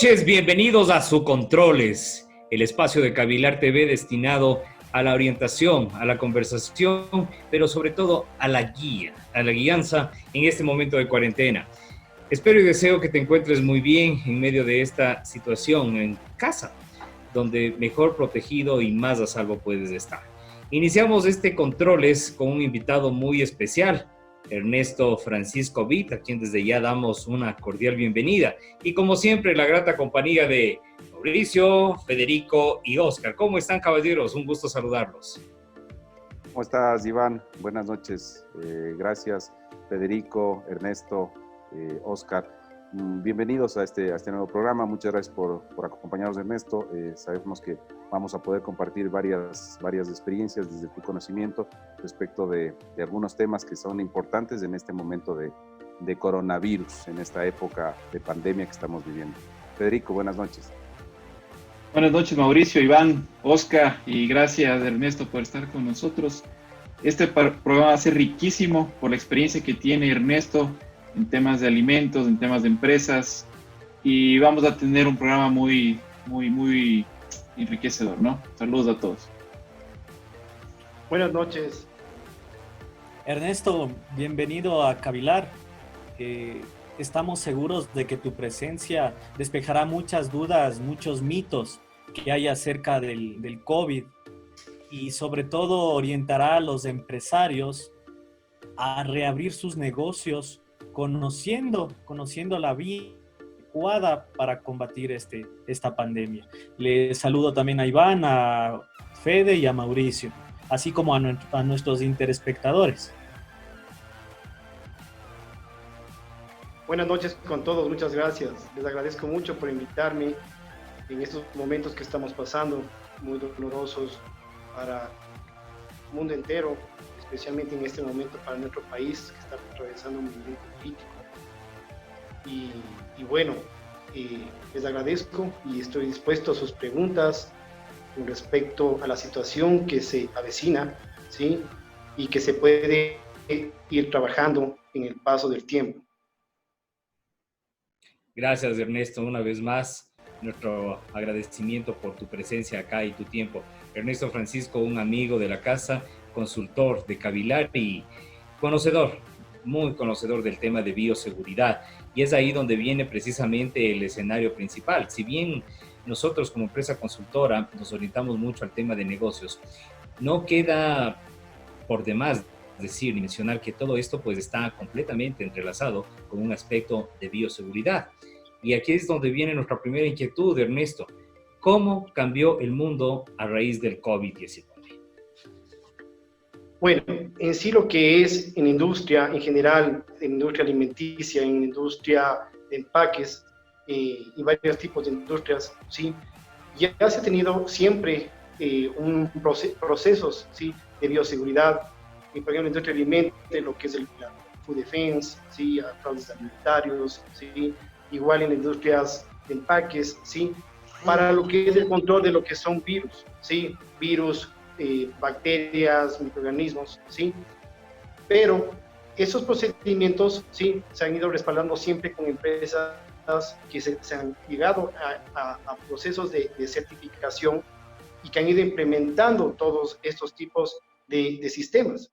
noches, bienvenidos a Su Controles, el espacio de Cavilar TV destinado a la orientación, a la conversación, pero sobre todo a la guía, a la guianza en este momento de cuarentena. Espero y deseo que te encuentres muy bien en medio de esta situación en casa, donde mejor protegido y más a salvo puedes estar. Iniciamos este Controles con un invitado muy especial, Ernesto Francisco Vitt, a quien desde ya damos una cordial bienvenida. Y como siempre, la grata compañía de Mauricio, Federico y Oscar. ¿Cómo están, caballeros? Un gusto saludarlos. ¿Cómo estás, Iván? Buenas noches. Gracias, Federico, Ernesto, Oscar. Bienvenidos a este nuevo programa. Muchas gracias por acompañarnos, Ernesto. Sabemos que vamos a poder compartir varias experiencias desde tu conocimiento respecto de algunos temas que son importantes en este momento de coronavirus, en esta época de pandemia que estamos viviendo. Federico, buenas noches. Buenas noches, Mauricio, Iván, Oscar, y gracias, Ernesto, por estar con nosotros. Este programa va a ser riquísimo por la experiencia que tiene Ernesto en temas de alimentos, en temas de empresas, y vamos a tener un programa muy enriquecedor, ¿no? Saludos a todos. Buenas noches. Ernesto, bienvenido a Cavilar. Estamos seguros de que tu presencia despejará muchas dudas, muchos mitos que hay acerca del COVID y sobre todo orientará a los empresarios a reabrir sus negocios conociendo la vía adecuada para combatir esta pandemia. Les saludo también a Iván, a Fede y a Mauricio, así como a nuestros interespectadores. Buenas noches con todos, muchas gracias. Les agradezco mucho por invitarme en estos momentos que estamos pasando, muy dolorosos para el mundo entero, especialmente en este momento para nuestro país, que está atravesando un momento crítico. Y bueno, les agradezco y estoy dispuesto a sus preguntas con respecto a la situación que se avecina, ¿sí? Y que se puede ir trabajando en el paso del tiempo. Gracias, Ernesto, una vez más. Nuestro agradecimiento por tu presencia acá y tu tiempo. Ernesto Francisco, un amigo de la casa, consultor de Cavilar y conocedor, muy conocedor del tema de bioseguridad. Y es ahí donde viene precisamente el escenario principal. Si bien nosotros como empresa consultora nos orientamos mucho al tema de negocios, no queda por demás decir y mencionar que todo esto pues está completamente entrelazado con un aspecto de bioseguridad. Y aquí es donde viene nuestra primera inquietud, Ernesto. ¿Cómo cambió el mundo a raíz del COVID-19? Bueno, en sí lo que es en industria en general, en industria alimenticia, en industria de empaques y varios tipos de industrias, ¿sí? Ya se ha tenido siempre procesos, ¿sí? De bioseguridad, por ejemplo, en la industria de alimentos, lo que es la food defense, ¿sí? Fraudes alimentarios, ¿sí? Igual en industrias de empaques, ¿sí? Para lo que es el control de lo que son virus, ¿sí? Virus, bacterias, microorganismos, ¿sí? Pero esos procedimientos, ¿sí? Se han ido respaldando siempre con empresas que se han llegado a procesos de certificación y que han ido implementando todos estos tipos de sistemas,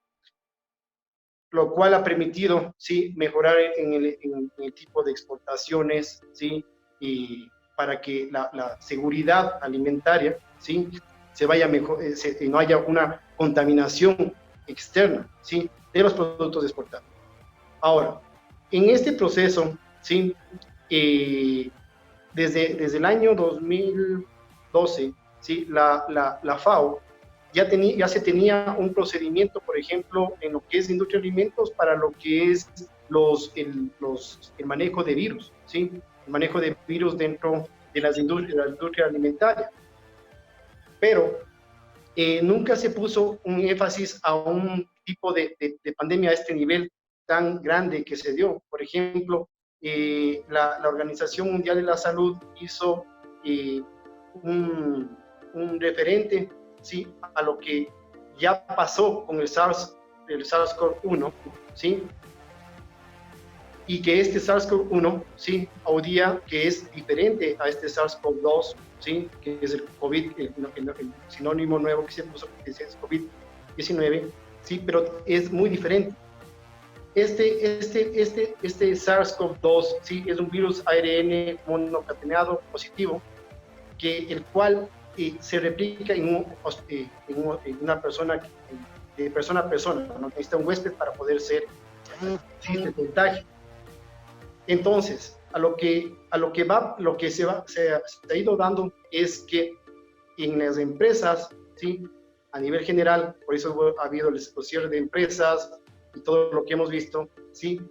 lo cual ha permitido, ¿sí? Mejorar en el tipo de exportaciones, ¿sí? Y para que la seguridad alimentaria, ¿sí? Se vaya mejor, no haya una contaminación externa, ¿sí? De los productos exportados. Ahora, en este proceso, ¿sí? Desde el año 2012, ¿sí? La FAO ya se tenía un procedimiento, por ejemplo, en lo que es industria de alimentos para lo que es el manejo de virus, ¿sí? El manejo de virus dentro de la industria alimentaria. Pero nunca se puso un énfasis a un tipo de pandemia a este nivel tan grande que se dio. Por ejemplo, la Organización Mundial de la Salud hizo un referente, ¿sí? A lo que ya pasó con el SARS-CoV-1, ¿sí? y que este SARS-CoV-1, ¿sí? Hoy día, que es diferente a este SARS-CoV-2, ¿sí? Que es el COVID, el sinónimo nuevo que se puso, que es COVID-19, ¿sí? Pero es muy diferente. Este SARS-CoV-2, ¿sí? Es un virus ARN monocatenado positivo, el cual se replica en una persona, de persona a persona, no necesita un huésped para poder ser, existe contagio. Entonces, lo que se ha ido dando es que en las empresas, ¿sí? A nivel general, por eso ha habido el cierre de empresas y todo lo que hemos visto, ¿sí?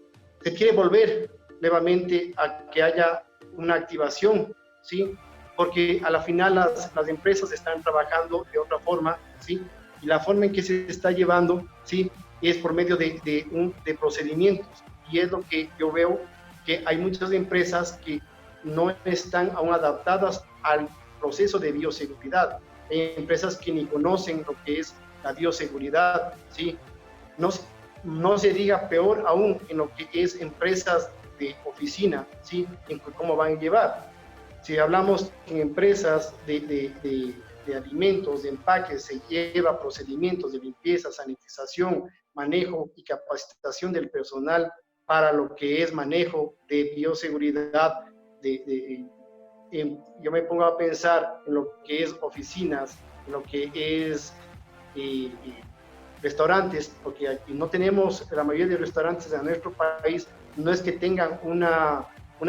Se quiere volver nuevamente a que haya una activación, ¿sí? Porque a la final las empresas están trabajando de otra forma, ¿sí? Y la forma en que se está llevando, ¿sí? Es por medio de procedimientos. Y es lo que yo veo, que hay muchas empresas que no están aún adaptadas al proceso de bioseguridad. Hay empresas que ni conocen lo que es la bioseguridad, ¿sí? No se diga peor aún en lo que es empresas de oficina, ¿sí? En cómo van a llevar. Si hablamos en empresas de alimentos, de empaques, se lleva procedimientos de limpieza, sanitización, manejo y capacitación del personal para lo que es manejo de bioseguridad. Yo me pongo a pensar en lo que es oficinas, en lo que es restaurantes, porque aquí no tenemos, la mayoría de restaurantes de nuestro país no es que tengan una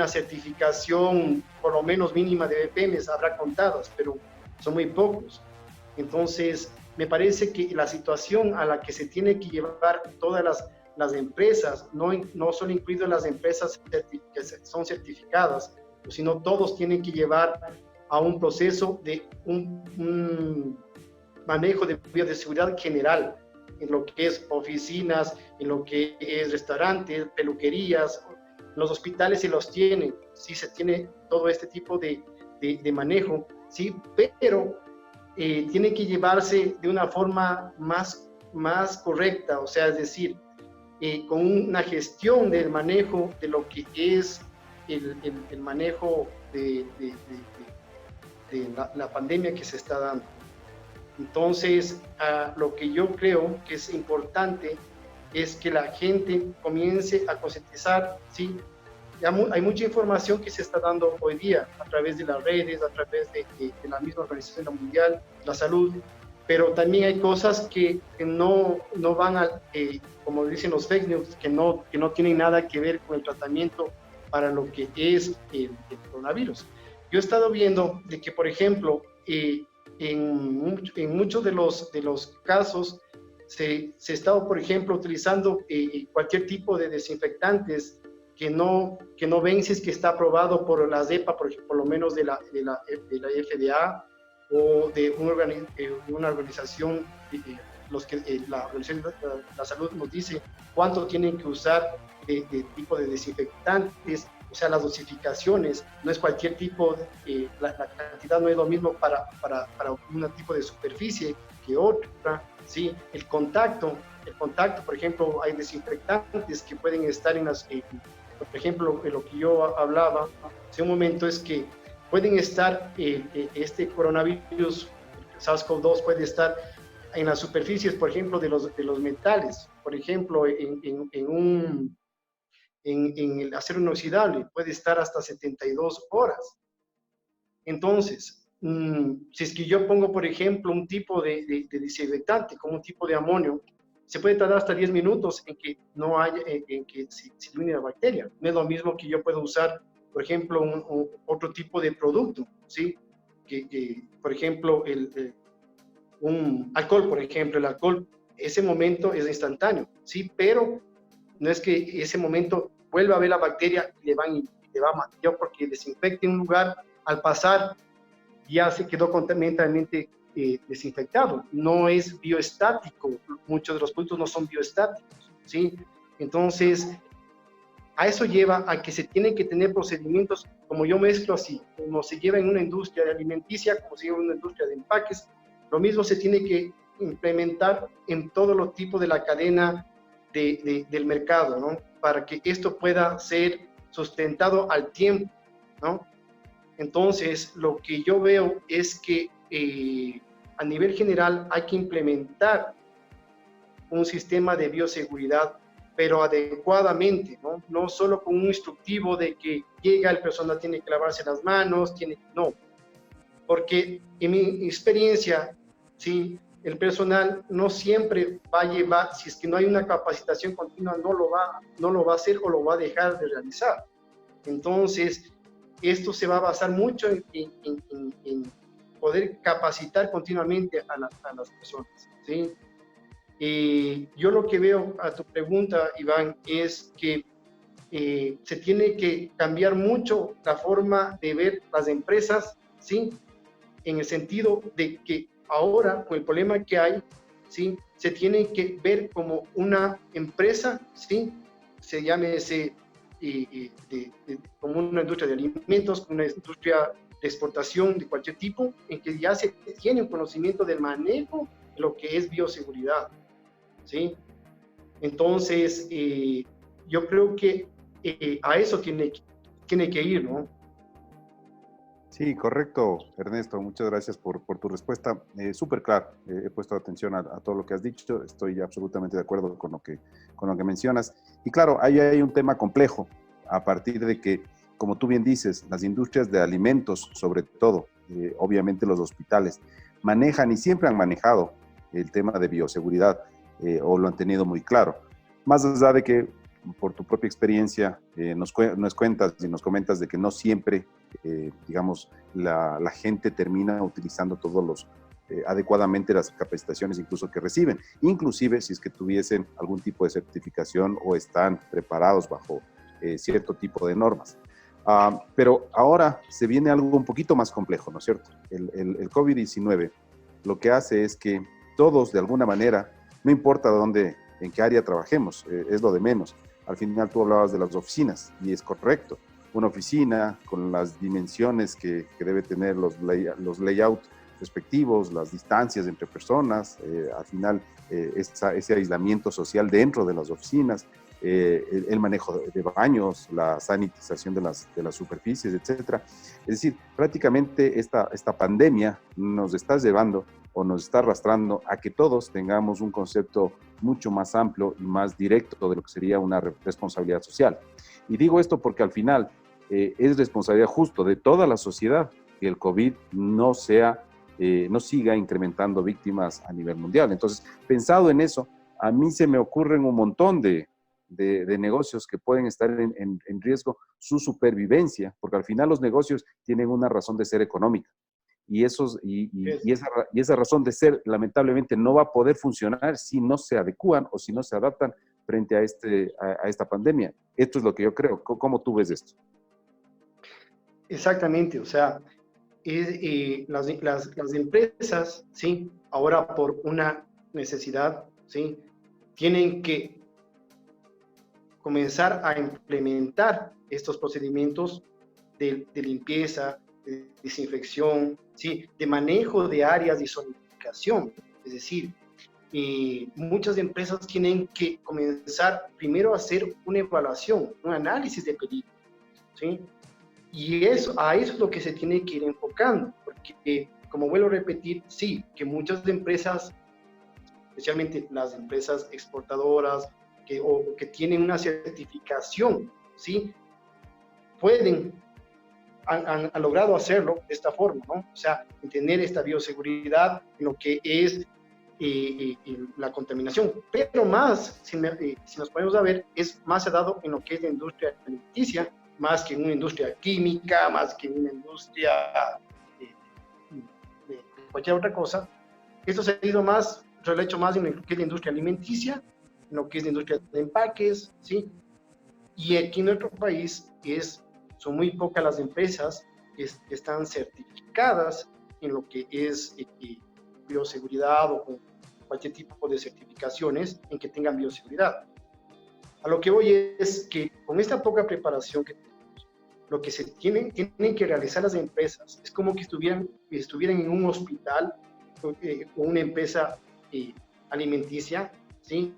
certificación por lo menos mínima de BPMs, habrá contadas, pero son muy pocos. Entonces, me parece que la situación a la que se tiene que llevar todas las empresas, no solo incluidas las empresas que son certificadas, sino todos tienen que llevar a un proceso de un manejo de bioseguridad general, en lo que es oficinas, en lo que es restaurantes, peluquerías. Los hospitales se los tienen, sí se tiene todo este tipo de manejo, sí, pero tiene que llevarse de una forma más correcta, o sea, es decir, con una gestión del manejo de lo que es el manejo de la pandemia que se está dando. Entonces, lo que yo creo que es importante es que la gente comience a concientizar, ¿sí? Hay mucha información que se está dando hoy día a través de las redes, a través de la misma Organización Mundial de la Salud, pero también hay cosas que no van como dicen los fake news, que no tienen nada que ver con el tratamiento para lo que es el coronavirus. Yo he estado viendo de que, por ejemplo, en muchos de los casos se ha estado, por ejemplo, utilizando cualquier tipo de desinfectantes que no ven si es que está aprobado por la ZEPA, por lo menos de la FDA o de una organización, la Organización de la Salud nos dice cuánto tienen que usar de tipo de desinfectantes, o sea, las dosificaciones, no es cualquier tipo, la cantidad no es lo mismo para un tipo de superficie que otra, ¿sí? El contacto, por ejemplo, hay desinfectantes que pueden estar por ejemplo, lo que yo hablaba hace un momento es que pueden estar, este coronavirus, SARS-CoV-2 puede estar en las superficies, por ejemplo, de los metales, por ejemplo, en el acero inoxidable, puede estar hasta 72 horas. Entonces, si es que yo pongo, por ejemplo, un tipo de desinfectante, como un tipo de amonio, se puede tardar hasta 10 minutos en que se elimine la bacteria. No es lo mismo que yo puedo usar, por ejemplo, otro tipo de producto, ¿sí? Por ejemplo, un alcohol, por ejemplo, el alcohol, ese momento es instantáneo, ¿sí? Pero no es que ese momento vuelva a ver la bacteria y le va a matar, porque desinfecte un lugar, al pasar ya se quedó completamente desinfectado. No es bioestático, muchos de los productos no son bioestáticos, ¿sí? Entonces, a eso lleva a que se tienen que tener procedimientos, como yo mezclo así, como se lleva en una industria alimenticia, como se lleva en una industria de empaques, lo mismo se tiene que implementar en todos los tipos de la cadena del mercado, ¿no? para que esto pueda ser sustentado al tiempo, ¿no? Entonces, lo que yo veo es que a nivel general hay que implementar un sistema de bioseguridad, pero adecuadamente, ¿no? No solo con un instructivo de que llega el personal, tiene que lavarse las manos, no. Porque en mi experiencia, ¿sí? El personal no siempre va a llevar, si es que no hay una capacitación continua, no lo va a hacer o lo va a dejar de realizar. Entonces, esto se va a basar mucho en poder capacitar continuamente a las personas, ¿sí? Yo lo que veo a tu pregunta, Iván, es que se tiene que cambiar mucho la forma de ver las empresas, ¿sí? En el sentido de que ahora, con el problema que hay, ¿sí? Se tiene que ver como una empresa, ¿sí? Se llame como una industria de alimentos, como una industria de exportación de cualquier tipo, en que ya se tiene un conocimiento del manejo de lo que es bioseguridad, ¿sí? Entonces, yo creo que a eso tiene que ir, ¿no? Sí, correcto, Ernesto. Muchas gracias por tu respuesta. Súper claro, he puesto atención a todo lo que has dicho. Estoy absolutamente de acuerdo con lo que mencionas. Y claro, ahí hay un tema complejo, a partir de que, como tú bien dices, las industrias de alimentos, sobre todo, obviamente los hospitales, manejan y siempre han manejado el tema de bioseguridad, o lo han tenido muy claro. Más allá de que, por tu propia experiencia, nos cuentas y nos comentas de que no siempre, digamos, la gente termina utilizando todos los, adecuadamente las capacitaciones incluso que reciben, inclusive si es que tuviesen algún tipo de certificación o están preparados bajo cierto tipo de normas. Pero ahora se viene algo un poquito más complejo, ¿no es cierto? El COVID-19 lo que hace es que todos, de alguna manera, no importa dónde, en qué área trabajemos, es lo de menos. Al final tú hablabas de las oficinas y es correcto. Una oficina con las dimensiones que debe tener los layouts respectivos, las distancias entre personas, al final ese aislamiento social dentro de las oficinas, el manejo de baños, la sanitización de las superficies, etcétera. Es decir, prácticamente esta pandemia nos está llevando o nos está arrastrando a que todos tengamos un concepto mucho más amplio y más directo de lo que sería una responsabilidad social. Y digo esto porque al final es responsabilidad justo de toda la sociedad que el COVID no siga incrementando víctimas a nivel mundial. Entonces, pensado en eso, a mí se me ocurren un montón de negocios que pueden estar en riesgo su supervivencia, porque al final los negocios tienen una razón de ser económica. Y esa razón de ser, lamentablemente, no va a poder funcionar si no se adecúan o si no se adaptan frente a esta pandemia. Esto es lo que yo creo. ¿Cómo tú ves esto? Exactamente, o sea, las empresas, ¿sí? Ahora por una necesidad, ¿sí? Tienen que comenzar a implementar estos procedimientos de limpieza, de desinfección, ¿sí? De manejo de áreas de zonificación. Es decir, muchas empresas tienen que comenzar primero a hacer una evaluación, un análisis de peligro, ¿sí? Y a eso es lo que se tiene que ir enfocando, porque, como vuelvo a repetir, sí, que muchas empresas, especialmente las empresas exportadoras, que tienen una certificación, ¿sí? Han logrado hacerlo de esta forma, ¿no? O sea, tener esta bioseguridad en lo que es la contaminación. Pero más, si nos ponemos a ver, es más dado en lo que es la industria alimenticia, más que en una industria química, más que en una industria de cualquier otra cosa. Esto se ha ido más, se lo ha hecho más en lo que es la industria alimenticia, en lo que es la industria de empaques, ¿sí? Y aquí en nuestro país son muy pocas las empresas que están certificadas en lo que es bioseguridad o con cualquier tipo de certificaciones en que tengan bioseguridad. A lo que voy es que con esta poca preparación que tenemos, lo que tienen que realizar las empresas es como que estuvieran en un hospital o una empresa alimenticia, ¿sí?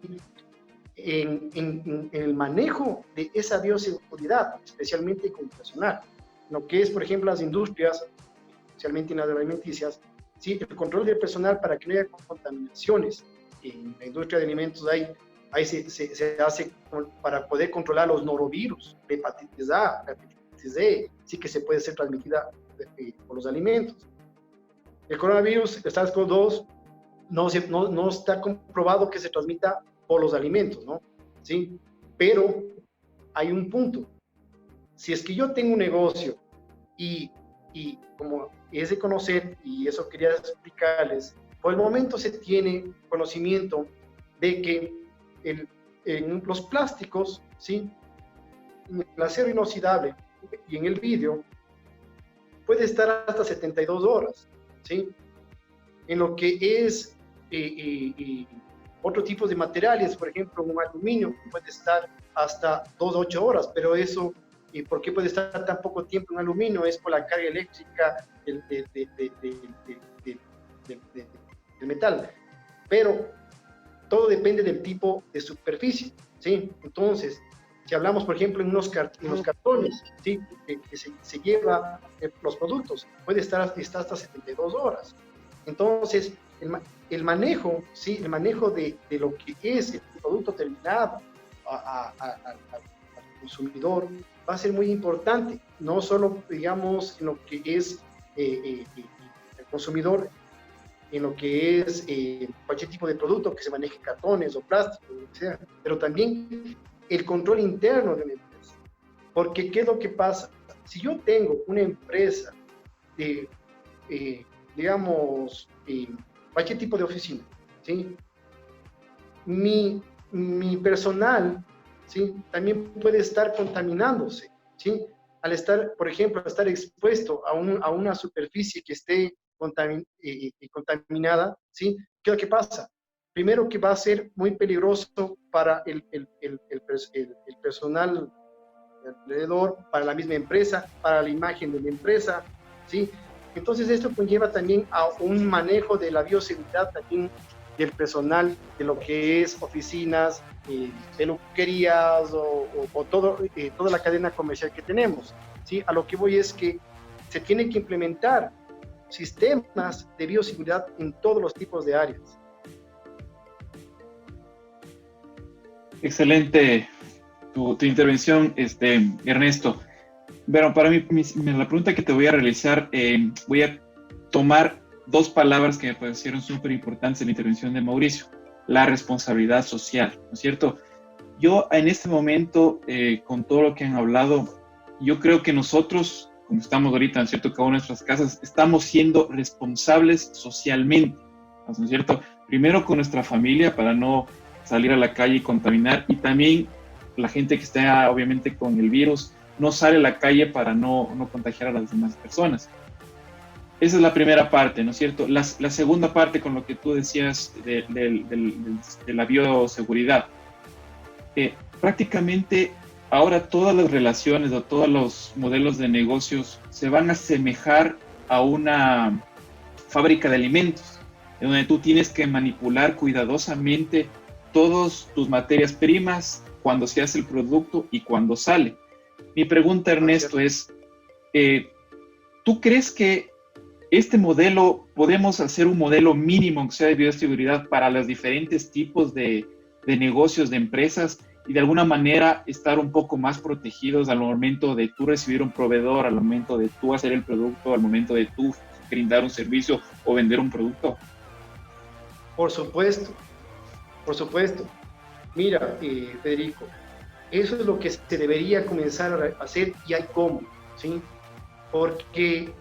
en el manejo de esa bioseguridad, especialmente con el personal. Lo que es, por ejemplo, las industrias, especialmente en las alimenticias, ¿sí? El control del personal para que no haya contaminaciones. En la industria de alimentos ahí se hace para poder controlar los norovirus, la hepatitis A, la hepatitis D, sí que se puede ser transmitida por los alimentos. El coronavirus, el SARS-CoV-2, no está comprobado que se transmita por los alimentos, ¿no? ¿Sí? Pero hay un punto. Si es que yo tengo un negocio y como es de conocer, y eso quería explicarles, por el momento se tiene conocimiento de que en los plásticos, ¿sí? En el acero inoxidable y en el vidrio, puede estar hasta 72 horas, ¿sí? En lo que es otro tipo de materiales, por ejemplo, un aluminio puede estar hasta 2 a 8 horas, pero eso, ¿por qué puede estar tan poco tiempo en aluminio? Es por la carga eléctrica del metal. Pero todo depende del tipo de superficie, ¿sí? Entonces, si hablamos, por ejemplo, en los cartones, ¿sí? que se lleva los productos, puede estar hasta 72 horas. Entonces, el manejo, ¿sí? El manejo de lo que es el producto terminado al consumidor va a ser muy importante, no solo, digamos, en lo que es el consumidor, en lo que es cualquier tipo de producto que se maneje cartones o plásticos, lo que sea, pero también el control interno de una empresa. Porque, ¿qué es lo que pasa? Si yo tengo una empresa de, digamos, cualquier tipo de oficina, ¿sí? Mi personal, ¿sí? También puede estar contaminándose, ¿sí? Al estar, por ejemplo, estar expuesto a una superficie que esté contaminada, ¿sí? ¿Qué es lo que pasa? Primero, que va a ser muy peligroso para el personal alrededor, para la misma empresa, para la imagen de la empresa, ¿sí? Entonces esto conlleva también a un manejo de la bioseguridad también del personal, de lo que es oficinas, peluquerías o toda la cadena comercial que tenemos, ¿sí? A lo que voy es que se tienen que implementar sistemas de bioseguridad en todos los tipos de áreas. Excelente tu intervención, Ernesto. Bueno, para mí, la pregunta que te voy a realizar, voy a tomar dos palabras que me parecieron súper importantes en la intervención de Mauricio: la responsabilidad social, ¿no es cierto? Yo en este momento, con todo lo que han hablado, yo creo que nosotros, como estamos ahorita, ¿no es cierto?, cada una de nuestras casas, estamos siendo responsables socialmente, ¿no es cierto? Primero con nuestra familia, para no salir a la calle y contaminar, y también la gente que está obviamente con el virus no sale a la calle para no contagiar a las demás personas. Esa es la primera parte, ¿no es cierto? La segunda parte, con lo que tú decías de la bioseguridad. Prácticamente ahora todas las relaciones o todos los modelos de negocios se van a asemejar a una fábrica de alimentos, en donde tú tienes que manipular cuidadosamente todas tus materias primas, cuando se hace el producto y cuando sale. Mi pregunta, Ernesto, es, ¿tú crees que este modelo, podemos hacer un modelo mínimo que sea de bioseguridad para los diferentes tipos de negocios, de empresas, y de alguna manera estar un poco más protegidos al momento de tú recibir un proveedor, al momento de tú hacer el producto, al momento de tú brindar un servicio o vender un producto? Por supuesto, por supuesto. Mira, Federico, eso es lo que se debería comenzar a hacer, y hay cómo, ¿sí? Porque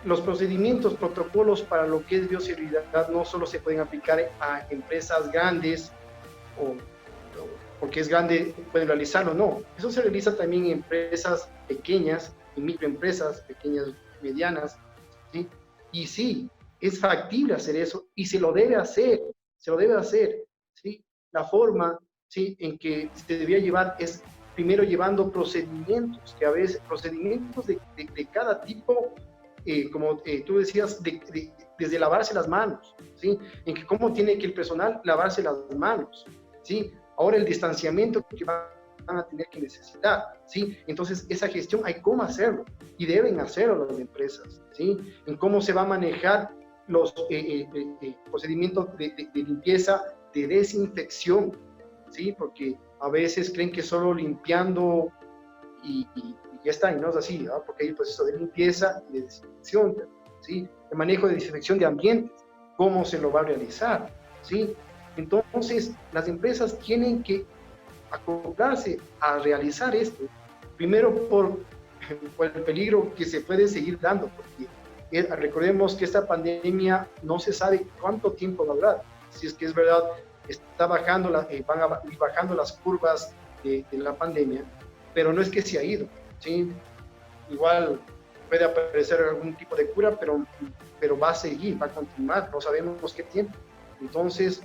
los procedimientos, protocolos para lo que es bioseguridad no solo se pueden aplicar a empresas grandes o porque es grande pueden realizarlo, no. Eso se realiza también en empresas pequeñas, en microempresas, pequeñas, medianas, ¿sí? Y sí, es factible hacer eso y se lo debe hacer, ¿sí? La forma, ¿sí?, en que se debía llevar es primero llevando procedimientos, que a veces, procedimientos de cada tipo, como tú decías, desde lavarse las manos, ¿sí? En que cómo tiene que el personal lavarse las manos, ¿sí? ahora el distanciamiento que van a tener que necesitar, ¿sí? Entonces, esa gestión hay cómo hacerlo y deben hacerlo las empresas, ¿sí? En cómo se va a manejar los procedimientos de limpieza, de desinfección, ¿sí? Porque a veces creen que solo limpiando y ya está, y no es así, ¿no? Porque hay un proceso de limpieza y de desinfección, ¿sí? El manejo de desinfección de ambientes, cómo se lo va a realizar, ¿sí? Entonces, las empresas tienen que acoplarse a realizar esto, primero por el peligro que se puede seguir dando, porque recordemos que esta pandemia no se sabe cuánto tiempo va a durar. Si es que es verdad, está bajando van a ir bajando las curvas de la pandemia, pero no es que se ha ido, ¿sí? Igual puede aparecer algún tipo de cura, pero va a seguir, va a continuar, no sabemos qué tiempo. Entonces,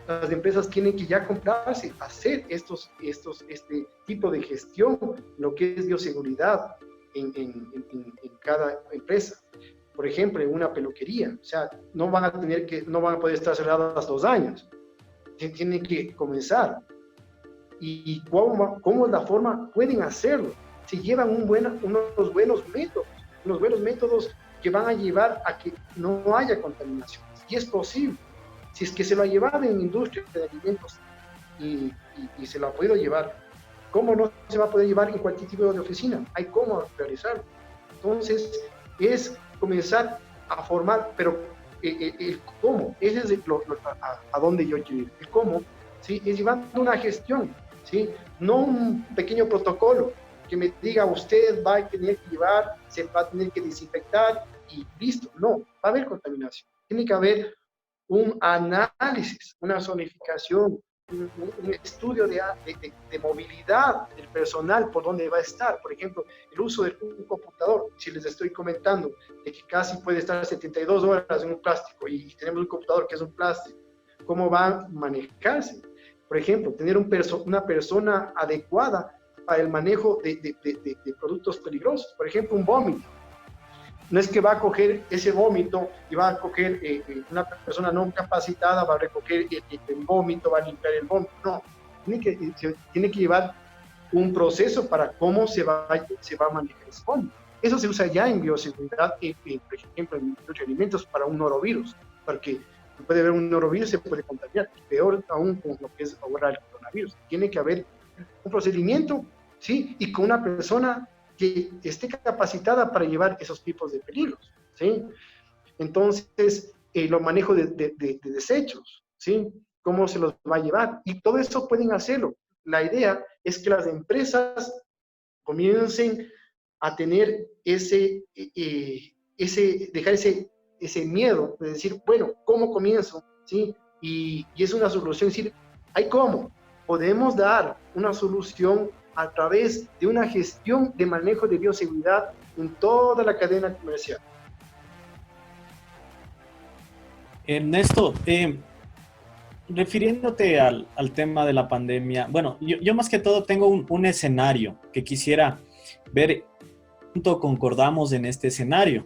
las empresas tienen que ya comprarse, hacer este tipo de gestión, lo que es bioseguridad en cada empresa. Por ejemplo, en una peluquería, o sea, no van a poder estar cerradas 2 años, tienen que comenzar. ¿Y cómo es la forma? Pueden hacerlo. Si llevan unos buenos métodos que van a llevar a que no haya contaminación. Y es posible. Si es que se lo ha llevado en industria de alimentos y se lo ha podido llevar, ¿cómo no se va a poder llevar en cualquier tipo de oficina? Hay cómo realizarlo. Entonces, es comenzar a formar, pero el cómo, ese es a donde yo quiero ir. El cómo, ¿sí? Es llevando una gestión, ¿sí? No un pequeño protocolo que me diga usted va a tener que llevar, se va a tener que desinfectar y listo. No, va a haber contaminación. Tiene que haber un análisis, una zonificación, un estudio de movilidad del personal, por dónde va a estar. Por ejemplo, el uso de un computador. Si les estoy comentando de que casi puede estar 72 horas en un plástico y tenemos un computador que es un plástico, ¿cómo va a manejarse? Por ejemplo, tener una persona adecuada para el manejo de productos peligrosos. Por ejemplo, un vómito. No es que va a coger ese vómito y va a coger una persona no capacitada, va a recoger el vómito, va a limpiar el vómito. No, tiene que llevar un proceso para cómo se va a manejar ese vómito. Eso se usa ya en bioseguridad, por ejemplo, en industria de alimentos para un norovirus, porque puede haber un norovirus, se puede contaminar, peor aún con lo que es ahora el coronavirus. Tiene que haber un procedimiento, ¿sí? Y con una persona que esté capacitada para llevar esos tipos de peligros, ¿sí? Entonces, los manejos de desechos, ¿sí? ¿Cómo se los va a llevar? Y todo eso pueden hacerlo. La idea es que las empresas comiencen a tener dejar ese miedo de decir, bueno, ¿cómo comienzo? ¿Sí? Y es una solución, es decir, ¿hay cómo? Podemos dar una solución a través de una gestión de manejo de bioseguridad en toda la cadena comercial. Ernesto, refiriéndote al tema de la pandemia, bueno, yo más que todo tengo un escenario que quisiera ver, junto concordamos en este escenario.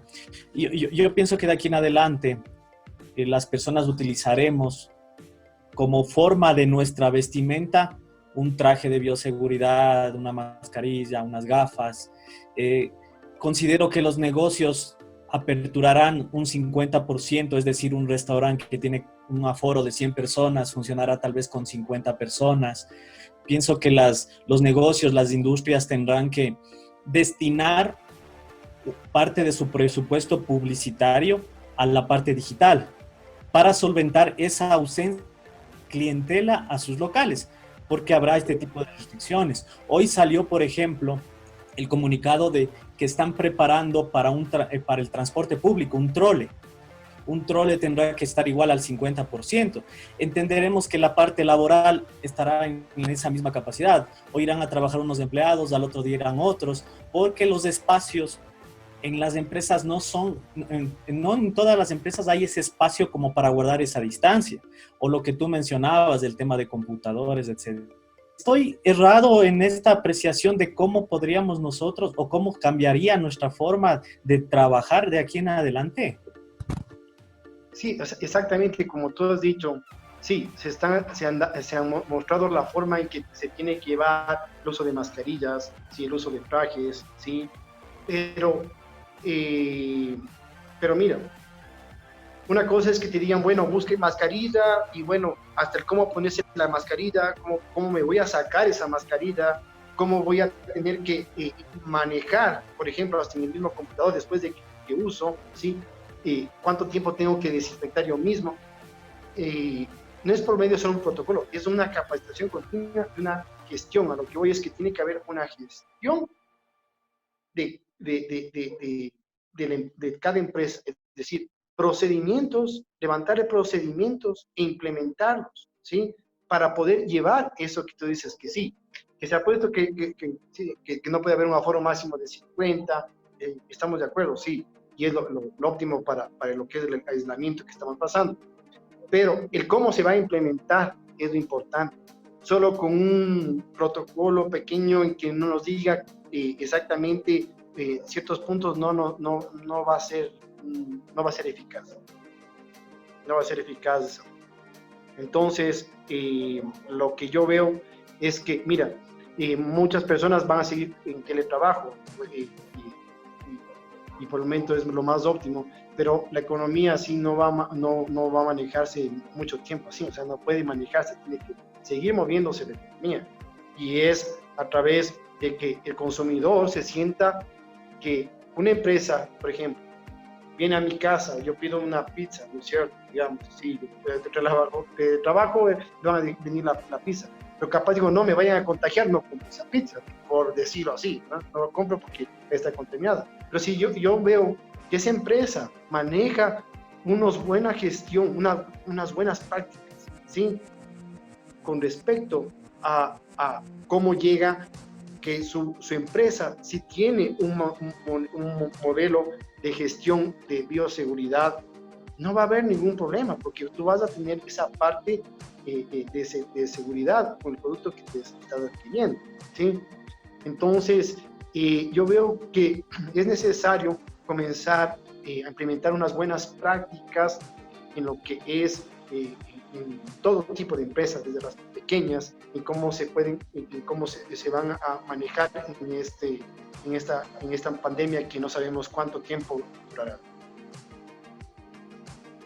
Yo pienso que de aquí en adelante las personas utilizaremos como forma de nuestra vestimenta un traje de bioseguridad, una mascarilla, unas gafas. Considero que los negocios aperturarán un 50%, es decir, un restaurante que tiene un aforo de 100 personas funcionará tal vez con 50 personas. Pienso que los negocios, las industrias tendrán que destinar parte de su presupuesto publicitario a la parte digital para solventar esa ausencia de clientela a sus locales, porque habrá este tipo de restricciones. Hoy salió, por ejemplo, el comunicado de que están preparando para el transporte público, un trole. Un trole tendrá que estar igual al 50%. Entenderemos que la parte laboral estará en esa misma capacidad. Hoy irán a trabajar unos empleados, al otro día irán otros, porque los espacios en las empresas no en todas las empresas hay ese espacio como para guardar esa distancia. O lo que tú mencionabas del tema de computadores, etc. ¿Estoy errado en esta apreciación de cómo podríamos nosotros o cómo cambiaría nuestra forma de trabajar de aquí en adelante? Sí, exactamente como tú has dicho, sí, se han mostrado la forma en que se tiene que llevar el uso de mascarillas, sí, el uso de trajes, sí, pero, pero mira, una cosa es que te digan, bueno, busque mascarilla y bueno, hasta el cómo ponerse la mascarilla, cómo me voy a sacar esa mascarilla, cómo voy a tener que manejar, por ejemplo, hasta en el mismo computador después de que uso, ¿sí? Cuánto tiempo tengo que desinfectar yo mismo. No es por medio solo un protocolo, es una capacitación continua, una gestión. A lo que voy es que tiene que haber una gestión de cada empresa, es decir, procedimientos, levantar procedimientos e implementarlos, ¿sí? Para poder llevar eso que tú dices que sí, que se ha puesto que no puede haber un aforo máximo de 50, estamos de acuerdo, sí, y es lo óptimo para lo que es el aislamiento que estamos pasando. Pero el cómo se va a implementar es lo importante. Solo con un protocolo pequeño en que no nos diga exactamente ciertos puntos no va a ser eficaz. No va a ser eficaz. Entonces, lo que yo veo es que, mira, muchas personas van a seguir en teletrabajo y por el momento es lo más óptimo, pero la economía así no va a manejarse mucho tiempo así, o sea, no puede manejarse, tiene que seguir moviéndose la economía. Y es a través de que el consumidor se sienta que una empresa, por ejemplo, viene a mi casa, yo pido una pizza, ¿no es cierto? Digamos, sí, de trabajo van a venir la pizza, pero capaz digo, no me vayan a contagiar, no compro esa pizza, por decirlo así, ¿no? No lo compro porque está contaminada. Pero si yo veo que esa empresa maneja una buena gestión, unas buenas prácticas, ¿sí? Con respecto a cómo llega que su empresa si tiene un modelo de gestión de bioseguridad, no va a haber ningún problema, porque tú vas a tener esa parte de seguridad con el producto que te estás adquiriendo, ¿sí? Entonces, yo veo que es necesario comenzar a implementar unas buenas prácticas en lo que es en todo tipo de empresas, desde las pequeñas, en cómo se van a manejar en esta pandemia que no sabemos cuánto tiempo durará.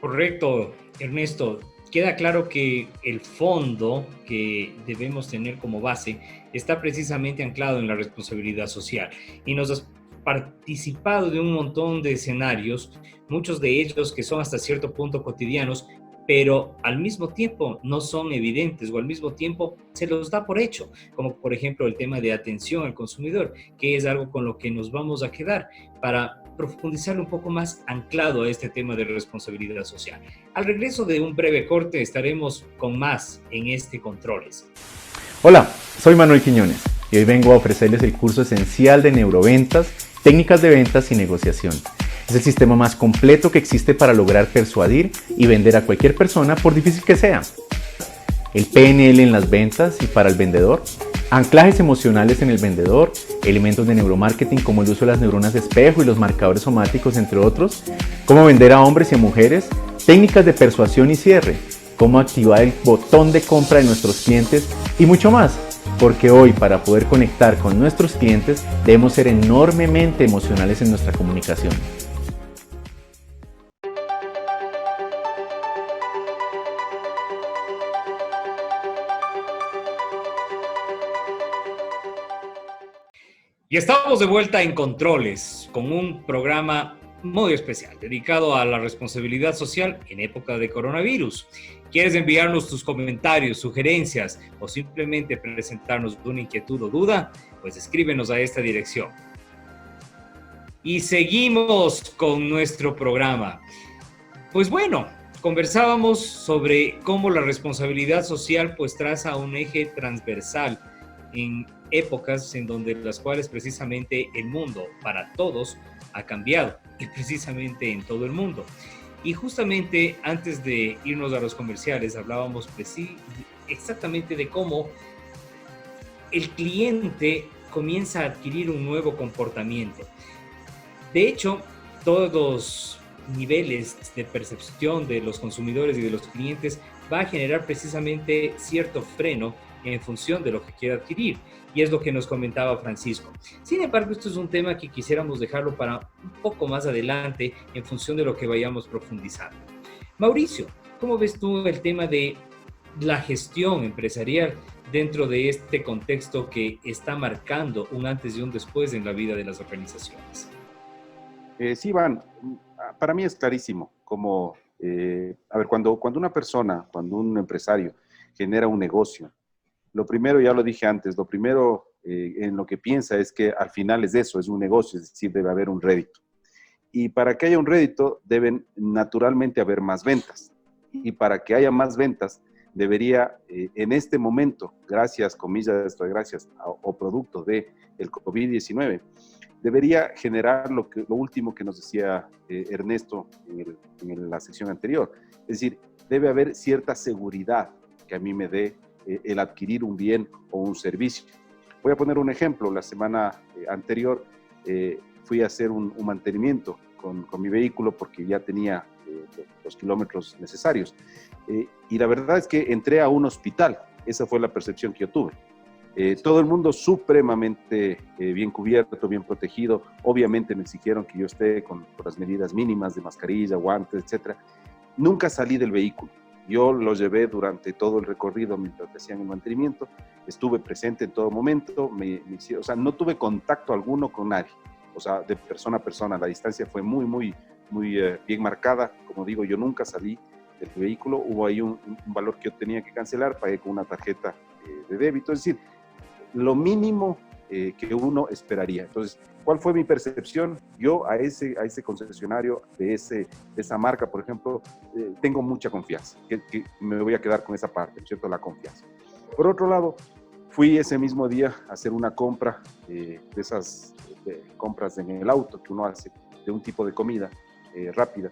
Correcto, Ernesto. Queda claro que el fondo que debemos tener como base está precisamente anclado en la responsabilidad social y nos has participado de un montón de escenarios, muchos de ellos que son hasta cierto punto cotidianos, pero al mismo tiempo no son evidentes o al mismo tiempo se los da por hecho, como por ejemplo el tema de atención al consumidor, que es algo con lo que nos vamos a quedar para profundizar un poco más anclado a este tema de responsabilidad social. Al regreso de un breve corte estaremos con más en este Controles. Hola, soy Manuel Quiñones y hoy vengo a ofrecerles el curso esencial de neuroventas, técnicas de ventas y negociación. Es el sistema más completo que existe para lograr persuadir y vender a cualquier persona, por difícil que sea. El PNL en las ventas y para el vendedor, anclajes emocionales en el vendedor, elementos de neuromarketing como el uso de las neuronas de espejo y los marcadores somáticos, entre otros, cómo vender a hombres y a mujeres, técnicas de persuasión y cierre, cómo activar el botón de compra de nuestros clientes y mucho más. Porque hoy, para poder conectar con nuestros clientes, debemos ser enormemente emocionales en nuestra comunicación. Y estamos de vuelta en Controles, con un programa muy especial, dedicado a la responsabilidad social en época de coronavirus. ¿Quieres enviarnos tus comentarios, sugerencias o simplemente presentarnos una inquietud o duda? Pues escríbenos a esta dirección. Y seguimos con nuestro programa. Pues bueno, conversábamos sobre cómo la responsabilidad social pues traza un eje transversal en épocas en donde las cuales precisamente el mundo para todos ha cambiado, y precisamente en todo el mundo. Y justamente antes de irnos a los comerciales hablábamos exactamente de cómo el cliente comienza a adquirir un nuevo comportamiento. De hecho, todos los niveles de percepción de los consumidores y de los clientes va a generar precisamente cierto freno en función de lo que quiera adquirir. Y es lo que nos comentaba Francisco. Sin embargo, esto es un tema que quisiéramos dejarlo para un poco más adelante en función de lo que vayamos profundizando. Mauricio, ¿cómo ves tú el tema de la gestión empresarial dentro de este contexto que está marcando un antes y un después en la vida de las organizaciones? Sí, Iván, para mí es clarísimo como, a ver, cuando una persona, cuando un empresario genera un negocio, lo primero, ya lo dije antes, lo primero en lo que piensa es que al final es eso, es un negocio, es decir, debe haber un rédito. Y para que haya un rédito deben naturalmente haber más ventas. Y para que haya más ventas debería en este momento, gracias, comillas, gracias o producto del COVID-19, debería generar lo último que nos decía Ernesto en la sección anterior. Es decir, debe haber cierta seguridad que a mí me dé el adquirir un bien o un servicio. Voy a poner un ejemplo. La semana anterior fui a hacer un mantenimiento con mi vehículo porque ya tenía los kilómetros necesarios. Y la verdad es que entré a un hospital. Esa fue la percepción que yo tuve. Todo el mundo supremamente bien cubierto, bien protegido. Obviamente me exigieron que yo esté con las medidas mínimas de mascarilla, guantes, etc. Nunca salí del vehículo. Yo lo llevé durante todo el recorrido mientras hacían el mantenimiento. Estuve presente en todo momento. O sea, no tuve contacto alguno con nadie. O sea, de persona a persona. La distancia fue muy bien marcada. Como digo, yo nunca salí del vehículo. Hubo ahí un valor que yo tenía que cancelar. Pagué con una tarjeta de débito. Es decir, lo mínimo que uno esperaría. Entonces, ¿cuál fue mi percepción? Yo a ese concesionario de esa marca, por ejemplo, tengo mucha confianza, que me voy a quedar con esa parte, ¿cierto? La confianza. Por otro lado, fui ese mismo día a hacer una compra, de esas compras en el auto que uno hace, de un tipo de comida rápida.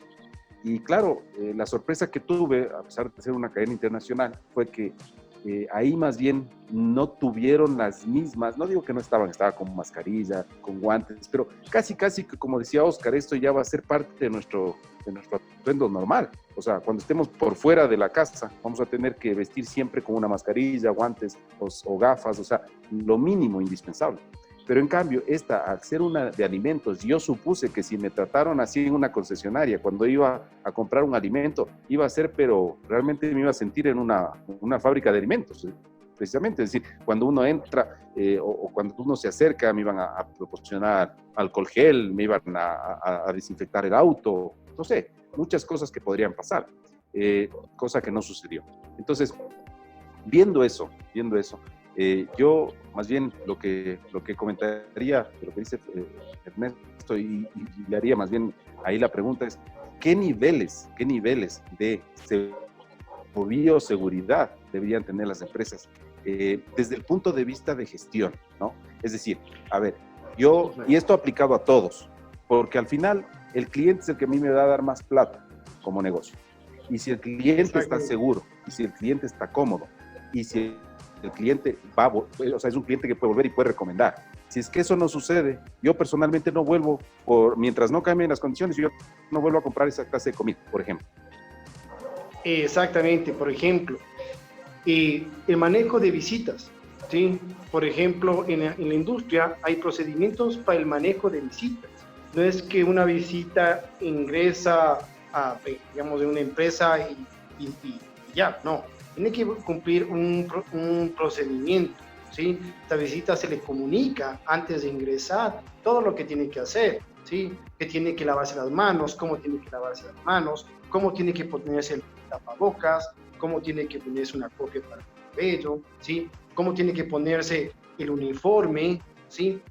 Y claro, la sorpresa que tuve, a pesar de ser una cadena internacional, fue que ahí más bien no tuvieron las mismas, no digo que no estaba con mascarilla, con guantes, pero casi que, como decía Oscar, esto ya va a ser parte de nuestro atuendo normal. O sea, cuando estemos por fuera de la casa, vamos a tener que vestir siempre con una mascarilla, guantes o gafas, o sea, lo mínimo indispensable. Pero en cambio, al ser una de alimentos, yo supuse que si me trataron así en una concesionaria, cuando iba a comprar un alimento, iba a ser, pero realmente me iba a sentir en una fábrica de alimentos, precisamente. Es decir, cuando uno entra o cuando uno se acerca, me iban a proporcionar alcohol gel, me iban a desinfectar el auto, no sé, muchas cosas que podrían pasar, cosa que no sucedió. Entonces, viendo eso, yo más bien lo que comentaría, lo que dice Ernesto, y le haría más bien ahí la pregunta es, ¿qué niveles de bioseguridad deberían tener las empresas desde el punto de vista de gestión, ¿no? Es decir, a ver, y esto aplicado a todos, porque al final el cliente es el que a mí me va a dar más plata como negocio. Y si el cliente está seguro, y si el cliente está cómodo, y si el cliente o sea, es un cliente que puede volver y puede recomendar. Si es que eso no sucede, yo personalmente no vuelvo, mientras no cambien las condiciones, yo no vuelvo a comprar esa clase de comida, por ejemplo. Exactamente, por ejemplo, el manejo de visitas, ¿sí? Por ejemplo, en la industria hay procedimientos para el manejo de visitas. No es que una visita ingresa a, digamos, de una empresa y ya, no. Tiene que cumplir un procedimiento, ¿sí? Esta visita se le comunica antes de ingresar todo lo que tiene que hacer, ¿sí? Que tiene que lavarse las manos, cómo tiene que lavarse las manos, cómo tiene que ponerse el tapabocas, cómo tiene que ponerse una copia para el cabello, ¿sí? Cómo tiene que ponerse el uniforme, ¿sí?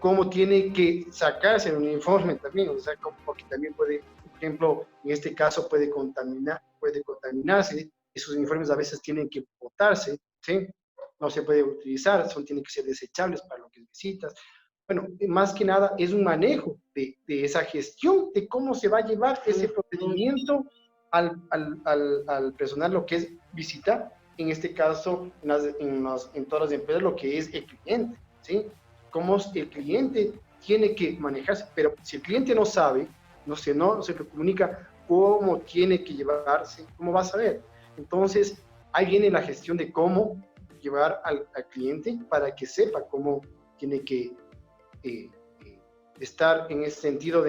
Cómo tiene que sacarse el uniforme también, o sea, porque también puede, por ejemplo, en este caso puede contaminarse. Esos uniformes a veces tienen que botarse, ¿sí? No se puede utilizar, tienen que ser desechables para lo que visitas. Bueno, más que nada es un manejo de esa gestión, de cómo se va a llevar ese procedimiento al personal, lo que es visitar, en este caso, en todas las empresas, lo que es el cliente, ¿sí? Cómo el cliente tiene que manejarse, pero si el cliente no sabe, no se le comunica cómo tiene que llevarse, ¿cómo va a saber? Entonces, ahí viene la gestión de cómo llevar al cliente para que sepa cómo tiene que estar en ese sentido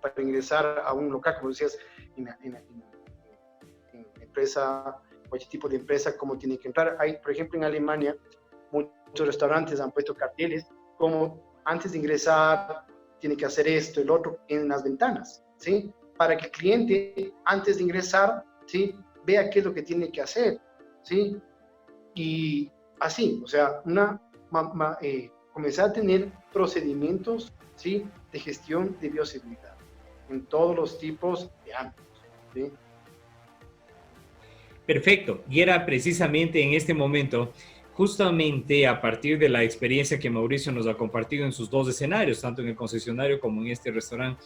para ingresar a un local, como decías, en empresa, cualquier tipo de empresa, cómo tiene que entrar. Hay, por ejemplo, en Alemania, muchos restaurantes han puesto carteles como antes de ingresar tiene que hacer esto, el otro, en las ventanas, ¿sí? Para que el cliente, antes de ingresar, ¿sí? Vea qué es lo que tiene que hacer, ¿sí? Y así, o sea, comenzar a tener procedimientos, ¿sí? De gestión de bioseguridad en todos los tipos de ámbitos, ¿sí? Perfecto. Y era precisamente en este momento, justamente a partir de la experiencia que Mauricio nos ha compartido en sus dos escenarios, tanto en el concesionario como en este restaurante,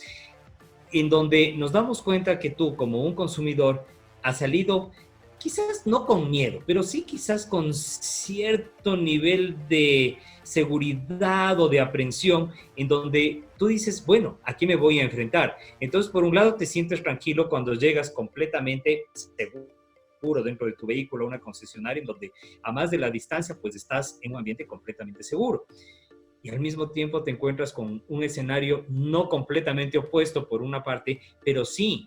en donde nos damos cuenta que tú, como un consumidor, has salido quizás no con miedo, pero sí quizás con cierto nivel de seguridad o de aprensión, en donde tú dices, bueno, aquí me voy a enfrentar. Entonces, por un lado, te sientes tranquilo cuando llegas completamente seguro dentro de tu vehículo a una concesionaria, en donde a más de la distancia, pues estás en un ambiente completamente seguro. Y al mismo tiempo te encuentras con un escenario no completamente opuesto por una parte, pero sí